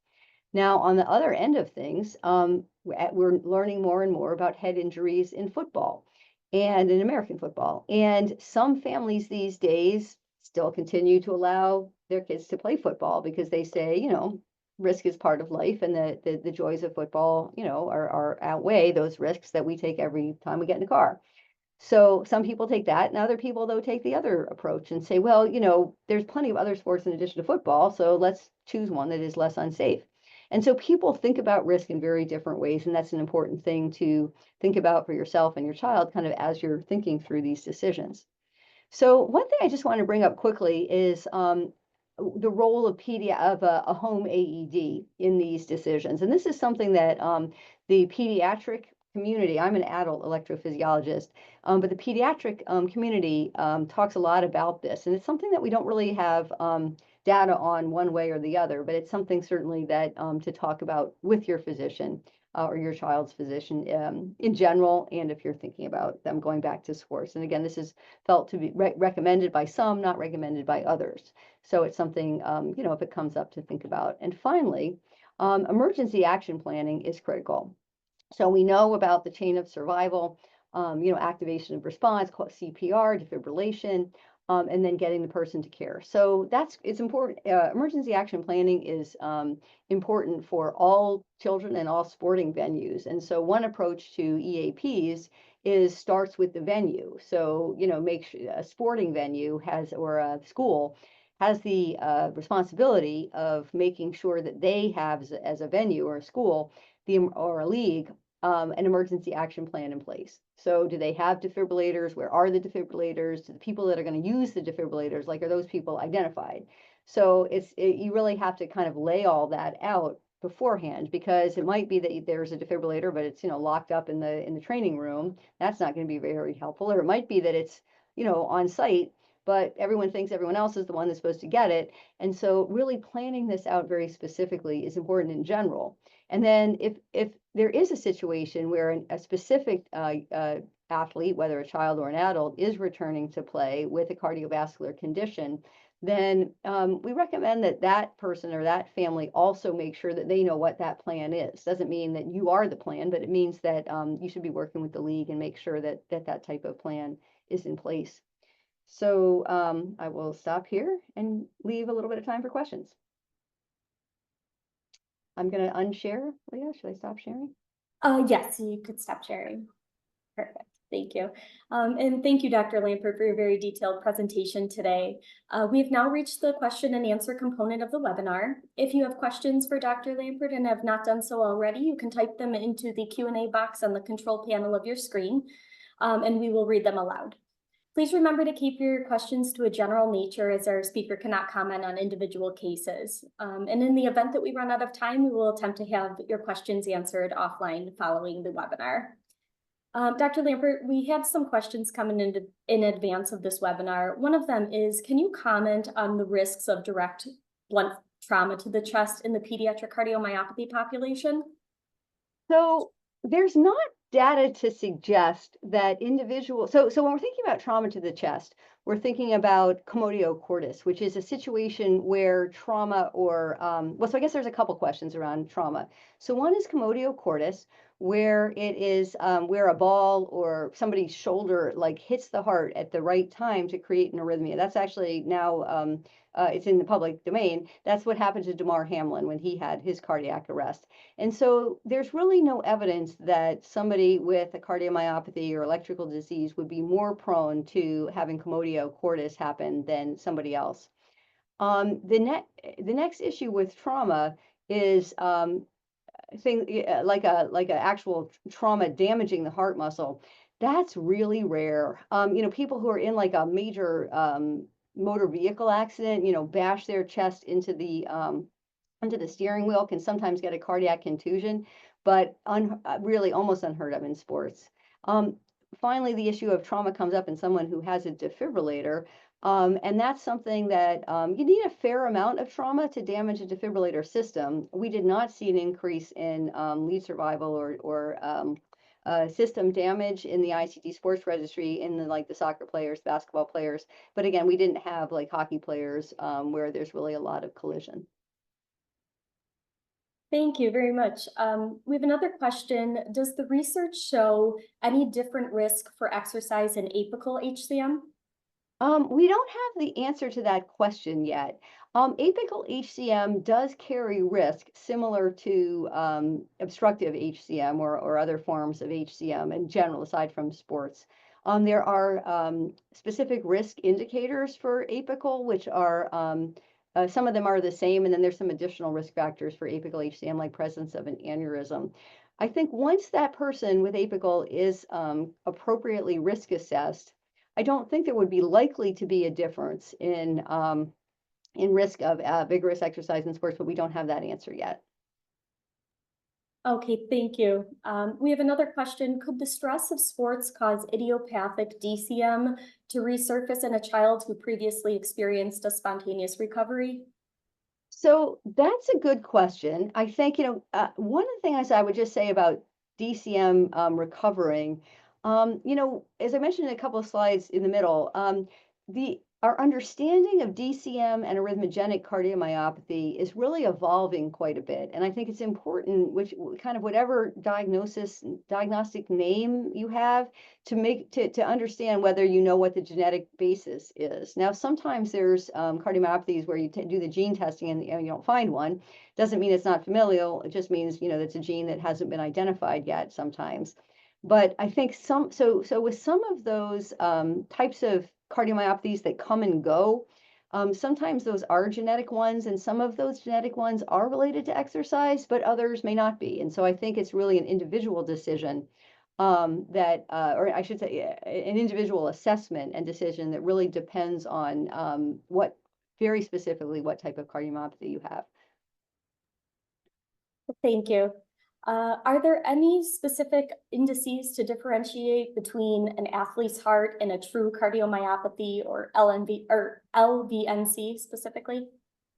Now, on the other end of things, we're learning more and more about head injuries in football and in American football. And some families these days still continue to allow their kids to play football because they say, risk is part of life and the joys of football, are outweigh those risks that we take every time we get in a car. So some people take that, and other people, though, take the other approach and say, well, there's plenty of other sports in addition to football, so let's choose one that is less unsafe. And so people think about risk in very different ways, and that's an important thing to think about for yourself and your child kind of as you're thinking through these decisions. So one thing I just want to bring up quickly is the role of a home AED in these decisions. And this is something that the pediatric community, I'm an adult electrophysiologist, but the pediatric community talks a lot about this. And it's something that we don't really have data on one way or the other, but it's something certainly that to talk about with your physician or your child's physician in general, and if you're thinking about them going back to sports. And again, this is felt to be recommended by some, not recommended by others. So it's something, if it comes up, to think about. And finally, emergency action planning is critical. So we know about the chain of survival, activation of response, CPR, defibrillation, and then getting the person to care. So it's important. Emergency action planning is important for all children and all sporting venues. And so one approach to EAPs starts with the venue. So, make sure a sporting venue or a school has the responsibility of making sure that they have, as a venue or a school, or a league, an emergency action plan in place. So do they have defibrillators? Where are the defibrillators? Do the people that are going to use the defibrillators, like, are those people identified? So you really have to kind of lay all that out beforehand, because it might be that there's a defibrillator, but it's, locked up in the training room. That's not going to be very helpful. Or it might be that it's, on site, but everyone thinks everyone else is the one that's supposed to get it. And so really planning this out very specifically is important in general. And then if there is a situation where a specific athlete, whether a child or an adult, is returning to play with a cardiovascular condition, then we recommend that that person or that family also make sure that they know what that plan is. Doesn't mean that you are the plan, but it means that you should be working with the league and make sure that that type of plan is in place. So I will stop here and leave a little bit of time for questions. I'm going to unshare. Leah, should I stop sharing? Yes, you could stop sharing. Perfect. Thank you. And thank you, Dr. Lampert, for your very detailed presentation today. We've now reached the question and answer component of the webinar. If you have questions for Dr. Lampert and have not done so already, you can type them into the Q&A box on the control panel of your screen, and we will read them aloud. Please remember to keep your questions to a general nature, as our speaker cannot comment on individual cases. And in the event that we run out of time, we will attempt to have your questions answered offline following the webinar. Dr. Lampert, we had some questions coming in advance of this webinar. One of them is, can you comment on the risks of direct blunt trauma to the chest in the pediatric cardiomyopathy population? So there's not data to suggest that individuals, so when we're thinking about trauma to the chest, we're thinking about commotio cordis, which is a situation where trauma or, well, so I guess there's a couple questions around trauma. So one is commotio cordis, where it is where a ball or somebody's shoulder like hits the heart at the right time to create an arrhythmia. That's actually now, it's in the public domain. That's what happened to Damar Hamlin when he had his cardiac arrest. And so there's really no evidence that somebody with a cardiomyopathy or electrical disease would be more prone to having commotio cordis happen than somebody else. The next issue with trauma is like a actual trauma damaging the heart muscle. That's really rare. People who are in like a major motor vehicle accident, bash their chest into the steering wheel, can sometimes get a cardiac contusion, but really almost unheard of in sports. Finally, the issue of trauma comes up in someone who has a defibrillator, and that's something that you need a fair amount of trauma to damage a defibrillator system. We did not see an increase in lead survival or system damage in the ICD sports registry in the soccer players, basketball players. But again, we didn't have like hockey players where there's really a lot of collision. Thank you very much. We have another question. Does the research show any different risk for exercise in apical HCM? We don't have the answer to that question yet. Apical HCM does carry risk similar to obstructive HCM or other forms of HCM in general, aside from sports. There are specific risk indicators for apical, which are some of them are the same, and then there's some additional risk factors for apical HCM, like presence of an aneurysm. I think once that person with apical is appropriately risk assessed, I don't think there would be likely to be a difference in risk of vigorous exercise in sports, but we don't have that answer yet. Okay, thank you. We have another question. Could the stress of sports cause idiopathic DCM to resurface in a child who previously experienced a spontaneous recovery? So that's a good question. I think, one of the things I would just say about DCM recovering, as I mentioned in a couple of slides in the middle, our understanding of DCM and arrhythmogenic cardiomyopathy is really evolving quite a bit. And I think it's important, which kind of whatever diagnostic name you have, to understand whether you know what the genetic basis is. Now, sometimes there's cardiomyopathies where you do the gene testing and you don't find one. Doesn't mean it's not familial. It just means, it's a gene that hasn't been identified yet sometimes. But I think so with some of those types of cardiomyopathies that come and go, Sometimes those are genetic ones, and some of those genetic ones are related to exercise, but others may not be. And so I think it's really an individual decision or I should say, an individual assessment and decision that really depends on very specifically, what type of cardiomyopathy you have. Thank you. Are there any specific indices to differentiate between an athlete's heart and a true cardiomyopathy or LNV or LVNC specifically?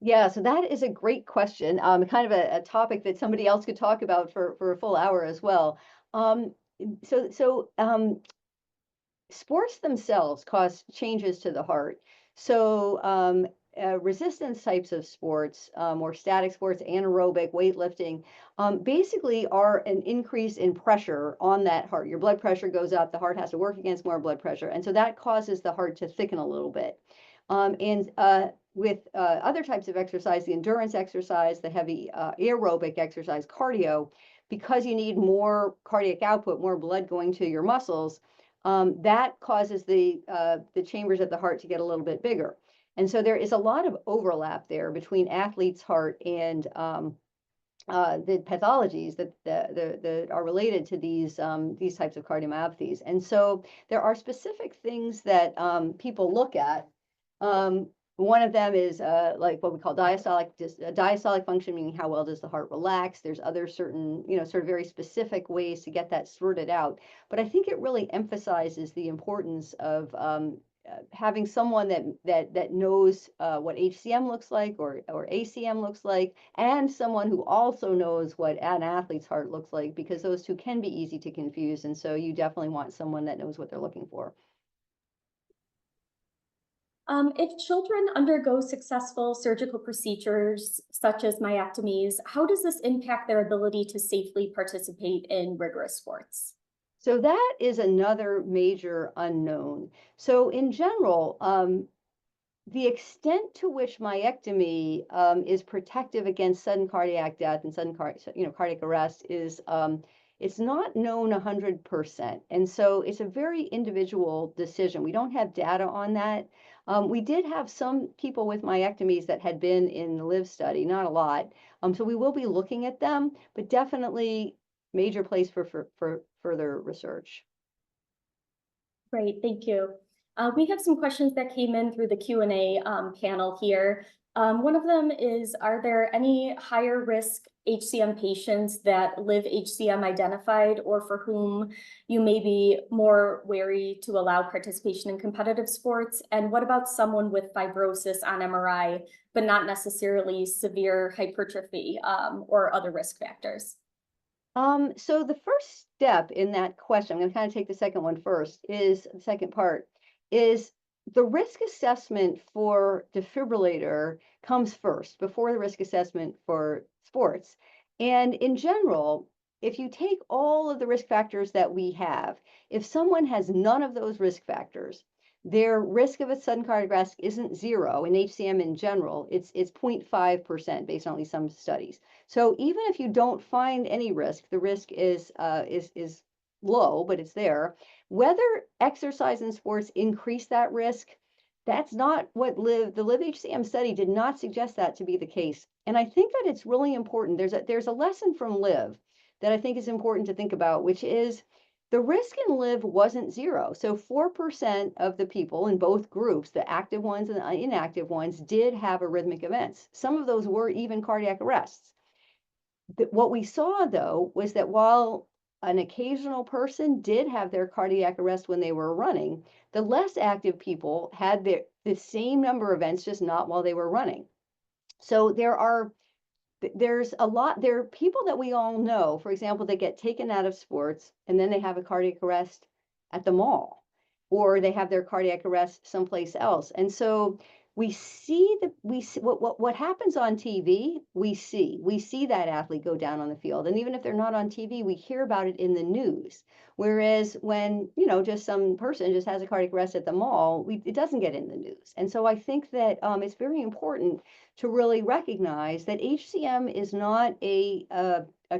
Yeah, so that is a great question. Kind of a topic that somebody else could talk about for a full hour as well. Um, so sports themselves cause changes to the heart. So resistance types of sports, or static sports, anaerobic, weightlifting, basically are an increase in pressure on that heart. Your blood pressure goes up, the heart has to work against more blood pressure. And so that causes the heart to thicken a little bit. And with other types of exercise, the endurance exercise, the heavy aerobic exercise, cardio, because you need more cardiac output, more blood going to your muscles, that causes the chambers of the heart to get a little bit bigger. And so there is a lot of overlap there between athlete's heart and the pathologies that are related to these types of cardiomyopathies. And so there are specific things that people look at. One of them is like what we call diastolic function, meaning how well does the heart relax. There's other certain, sort of very specific ways to get that sorted out. But I think it really emphasizes the importance of having someone that knows what HCM looks like or ACM looks like, and someone who also knows what an athlete's heart looks like, because those two can be easy to confuse. And so you definitely want someone that knows what they're looking for. If children undergo successful surgical procedures such as myectomies, how does this impact their ability to safely participate in rigorous sports? So that is another major unknown. So in general, the extent to which myectomy is protective against sudden cardiac death and sudden cardiac arrest is it's not known 100%. And so it's a very individual decision. We don't have data on that. We did have some people with myectomies that had been in the LIVE study, not a lot. So we will be looking at them, but definitely major place for further research. Great, thank you. We have some questions that came in through the Q&A panel here. One of them is, are there any higher risk HCM patients that live HCM identified or for whom you may be more wary to allow participation in competitive sports? And what about someone with fibrosis on MRI, but not necessarily severe hypertrophy or other risk factors? So the first step in that question, I'm going to kind of take the second one first, is the second part, is the risk assessment for defibrillator comes first before the risk assessment for sports. And in general, if you take all of the risk factors that we have, if someone has none of those risk factors, their risk of a sudden cardiac arrest isn't zero. In HCM in general, it's 0.5% based on at least some studies. So even if you don't find any risk, the risk is low, but it's there. Whether exercise and sports increase that risk, that's not what the LIVE HCM study did not suggest that to be the case. And I think that it's really important. There's a lesson from LIVE that I think is important to think about, which is the risk in LIVE wasn't zero. So 4% of the people in both groups, the active ones and the inactive ones, did have arrhythmic events. Some of those were even cardiac arrests. What we saw, though, was that while an occasional person did have their cardiac arrest when they were running, the less active people had the same number of events, just not while they were running. So there's there are people that we all know, for example, that get taken out of sports and then they have a cardiac arrest at the mall, or they have their cardiac arrest someplace else. And so we see what happens on TV. We see that athlete go down on the field, and even if they're not on TV, we hear about it in the news. Whereas when just some person just has a cardiac arrest at the mall, it doesn't get in the news. And so I think that it's very important to really recognize that HCM is not a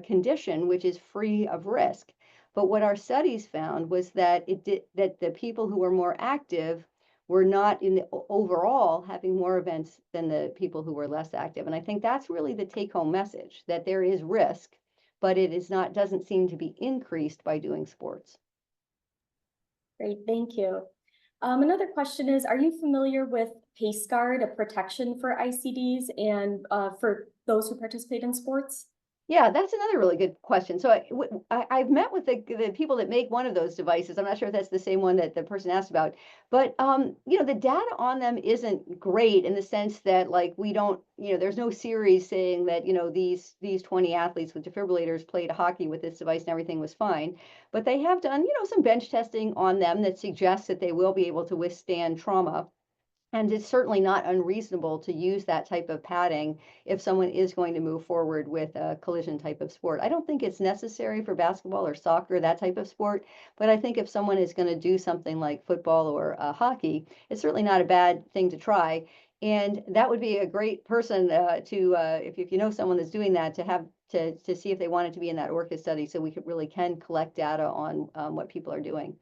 condition which is free of risk. But what our studies found was that that the people who were more active were not in the overall having more events than the people who were less active. And I think that's really the take home message, that there is risk, but it is not, doesn't seem to be increased by doing sports. Great, thank you. Another question is, are you familiar with PaceGuard, a protection for ICDs and for those who participate in sports? Yeah, that's another really good question. So I've met with the people that make one of those devices. I'm not sure if that's the same one that the person asked about, but you know, the data on them isn't great in the sense that like we don't, you know, there's no series saying that, you know, these 20 athletes with defibrillators played hockey with this device and everything was fine. But they have done, you know, some bench testing on them that suggests that they will be able to withstand trauma. And it's certainly not unreasonable to use that type of padding if someone is going to move forward with a collision type of sport. I don't think it's necessary for basketball or soccer, that type of sport, but I think if someone is going to do something like football or hockey, it's certainly not a bad thing to try. And that would be a great person if you know someone that's doing that, to have to see if they wanted to be in that ORCA study, so we could really can collect data on what people are doing.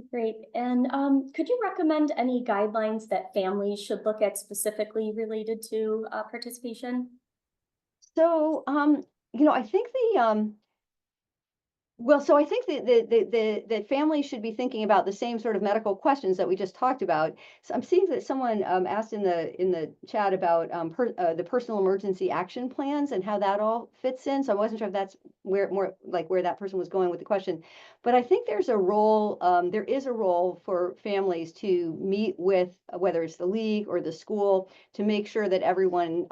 Great. And could you recommend any guidelines that families should look at specifically related to participation? So, you know, I think so I think the families should be thinking about the same sort of medical questions that we just talked about. So I'm seeing that someone asked in the chat about the personal emergency action plans and how that all fits in. So I wasn't sure if that's where that person was going with the question. But I think there's a role, there is a role for families to meet with whether it's the league or the school to make sure that everyone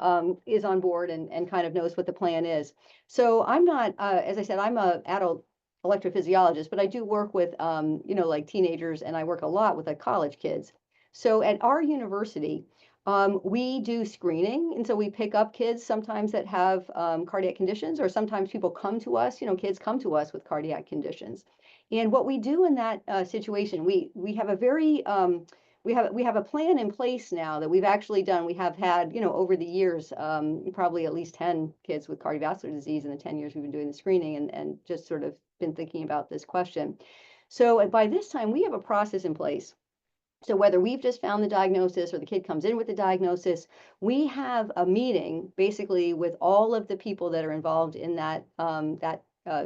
is on board and kind of knows what the plan is. So I'm not, as I said, I'm a adult electrophysiologist, but I do work with, you know, like teenagers, and I work a lot with like college kids. So at our university, we do screening, and so we pick up kids sometimes that have cardiac conditions, or sometimes people come to us. You know, kids come to us with cardiac conditions, and what we do in that situation, we have a very we have a plan in place now that we've actually done. We have had, you know, over the years, probably at least 10 kids with cardiovascular disease in the 10 years we've been doing the screening, and just sort of been thinking about this question. So by this time, we have a process in place. So whether we've just found the diagnosis or the kid comes in with the diagnosis, we have a meeting basically with all of the people that are involved in that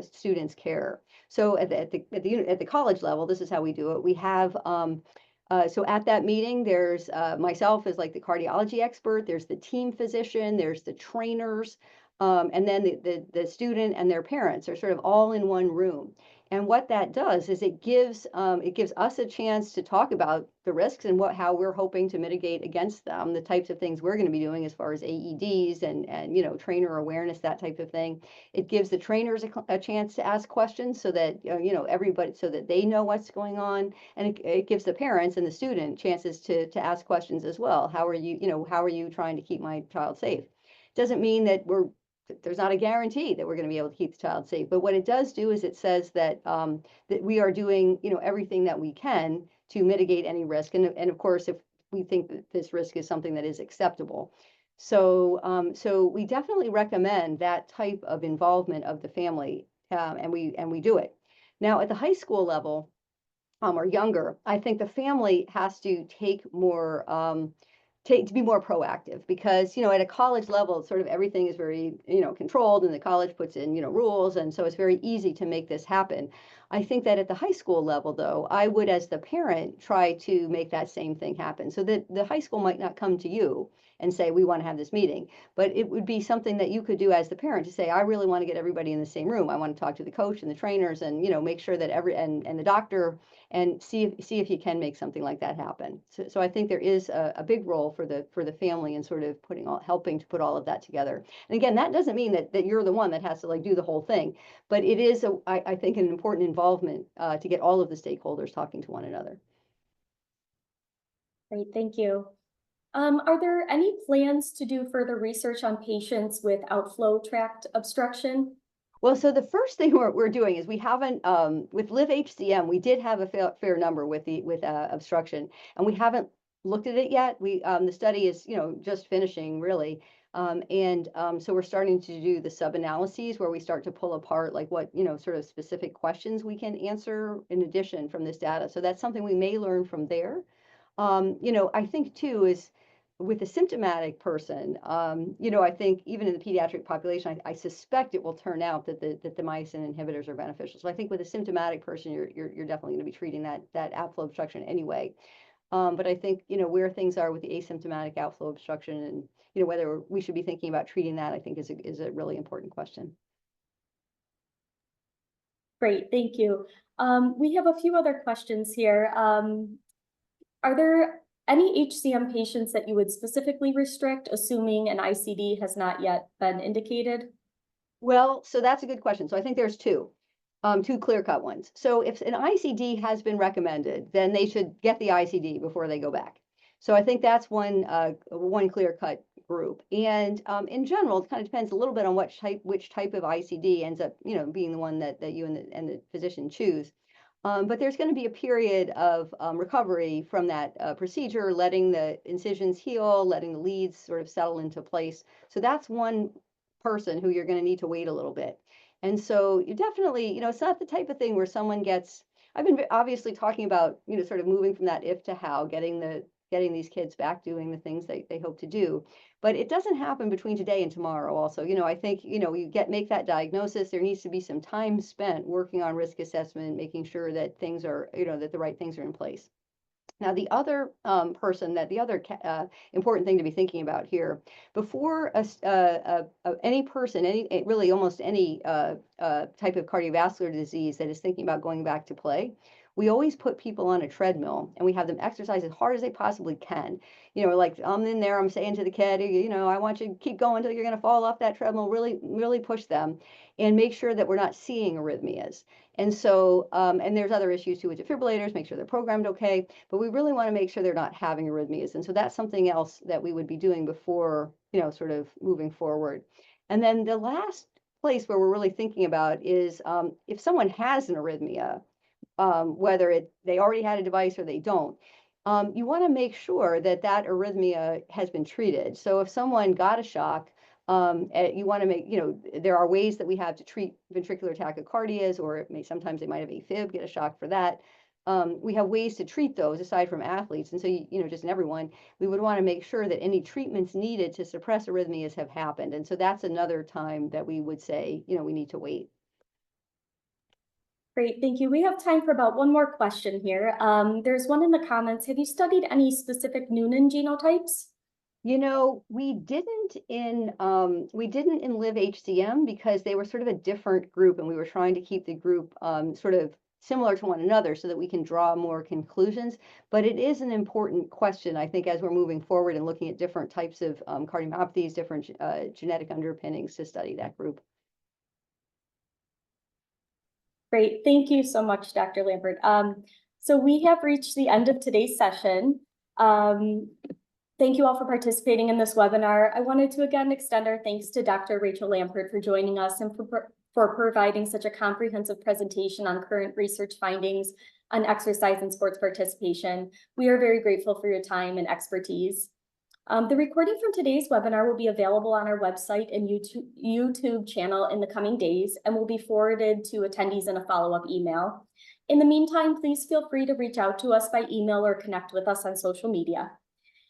student's care. So at the college level, this is how we do it. We have so at that meeting, there's myself as like the cardiology expert, there's the team physician, there's the trainers, and then the student and their parents are sort of all in one room. And what that does is it gives us a chance to talk about the risks and how we're hoping to mitigate against them, the types of things we're going to be doing as far as AEDs and you know, trainer awareness, that type of thing. It gives the trainers a chance to ask questions so that you know, everybody, so that they know what's going on, and it gives the parents and the student chances to ask questions as well. How are you, you know, how are you trying to keep my child safe? Doesn't mean that there's not a guarantee that we're going to be able to keep the child safe, but what it does do is it says that that we are doing, you know, everything that we can to mitigate any risk, and of course, if we think that this risk is something that is acceptable. So so we definitely recommend that type of involvement of the family, and we do it. Now at the high school level, or younger, I think the family has to take more to be more proactive, because, you know, at a college level, sort of everything is very, you know, controlled, and the college puts in, you know, rules, and so it's very easy to make this happen. I think that at the high school level, though, I would, as the parent, try to make that same thing happen, so that the high school might not come to you and say, we want to have this meeting, but it would be something that you could do as the parent, to say, I really want to get everybody in the same room. I want to talk to the coach and the trainers, and, you know, make sure that and the doctor, and see if you can make something like that happen. So I think there is a big role for the family in sort of helping to put all of that together. And again, that doesn't mean that you're the one that has to like do the whole thing, but it is I think an important involvement to get all of the stakeholders talking to one another. Great, thank you. Are there any plans to do further research on patients with outflow tract obstruction? Well, so the first thing we're doing is we haven't with Live HCM, we did have a fair number with obstruction, and we haven't looked at it yet. The study is, you know, just finishing really. So we're starting to do the sub-analyses where we start to pull apart like what, sort of specific questions we can answer in addition from this data. So that's something we may learn from there. I think too is with a symptomatic person, I think even in the pediatric population, I suspect it will turn out that the myosin inhibitors are beneficial. So I think with a symptomatic person, you're definitely going to be treating that outflow obstruction anyway. But I think, where things are with the asymptomatic outflow obstruction and, whether we should be thinking about treating that, I think is a really important question. Great, thank you. We have a few other questions here. Are there any HCM patients that you would specifically restrict, assuming an ICD has not yet been indicated? Well, so that's a good question. So I think there's two clear-cut ones. So if an ICD has been recommended, then they should get the ICD before they go back. So I think that's one clear-cut group. And in general, it kind of depends a little bit on which type of ICD ends up, being the one that you and the physician choose. But there's going to be a period of recovery from that procedure, letting the incisions heal, letting the leads sort of settle into place. So that's one person who you're going to need to wait a little bit. And so you definitely, it's not the type of thing where someone gets, I've been obviously talking about, sort of moving from that if to how, getting these kids back doing the things they hope to do. But it doesn't happen between today and tomorrow also. I think, you make that diagnosis. There needs to be some time spent working on risk assessment, making sure that things are, that the right things are in place. Now, the other important thing to be thinking about here, before any person, really almost any type of cardiovascular disease that is thinking about going back to play, we always put people on a treadmill and we have them exercise as hard as they possibly can. Like I'm in there, I'm saying to the kid, I want you to keep going until you're going to fall off that treadmill, really, really push them and make sure that we're not seeing arrhythmias. And so, and there's other issues too with defibrillators, make sure they're programmed okay, but we really want to make sure they're not having arrhythmias. And so that's something else that we would be doing before, sort of moving forward. And then the last place where we're really thinking about is if someone has an arrhythmia, whether they already had a device or they don't, you want to make sure that arrhythmia has been treated. So if someone got a shock, you want to make, there are ways that we have to treat ventricular tachycardias, or sometimes they might have AFib, get a shock for that. We have ways to treat those aside from athletes. And so, just in everyone, we would want to make sure that any treatments needed to suppress arrhythmias have happened. And so that's another time that we would say, we need to wait. Great, thank you. We have time for about one more question here. There's one in the comments. Have you studied any specific Noonan genotypes? We didn't in Live HCM because they were sort of a different group, and we were trying to keep the group sort of similar to one another so that we can draw more conclusions. But it is an important question, I think, as we're moving forward and looking at different types of cardiomyopathies, different genetic underpinnings to study that group. Great, thank you so much, Dr. Lampert. So we have reached the end of today's session. Thank you all for participating in this webinar. I wanted to again extend our thanks to Dr. Rachel Lampert for joining us and for providing such a comprehensive presentation on current research findings on exercise and sports participation. We are very grateful for your time and expertise. The recording from today's webinar will be available on our website and YouTube channel in the coming days and will be forwarded to attendees in a follow-up email. In the meantime, please feel free to reach out to us by email or connect with us on social media.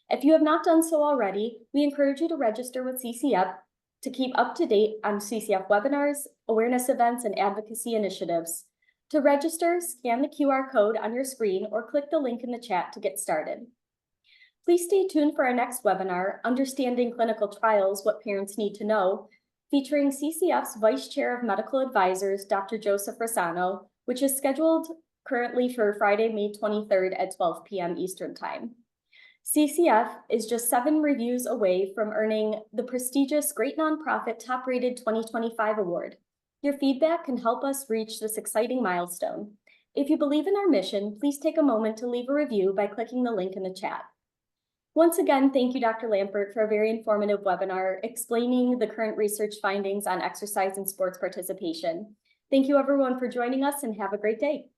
If you have not done so already, we encourage you to register with CCF to keep up to date on CCF webinars, awareness events, and advocacy initiatives. To register, scan the QR code on your screen or click the link in the chat to get started. Please stay tuned for our next webinar, Understanding Clinical Trials, What Parents Need to Know, featuring CCF's Vice Chair of Medical Advisors, Dr. Joseph Rossano, which is scheduled currently for Friday, May 23rd at 12 p.m. Eastern Time. CCF is just 7 reviews away from earning the prestigious Great Nonprofit Top Rated 2025 Award. Your feedback can help us reach this exciting milestone. If you believe in our mission, please take a moment to leave a review by clicking the link in the chat. Once again, thank you, Dr. Lampert, for a very informative webinar explaining the current research findings on exercise and sports participation. Thank you, everyone, for joining us, and have a great day.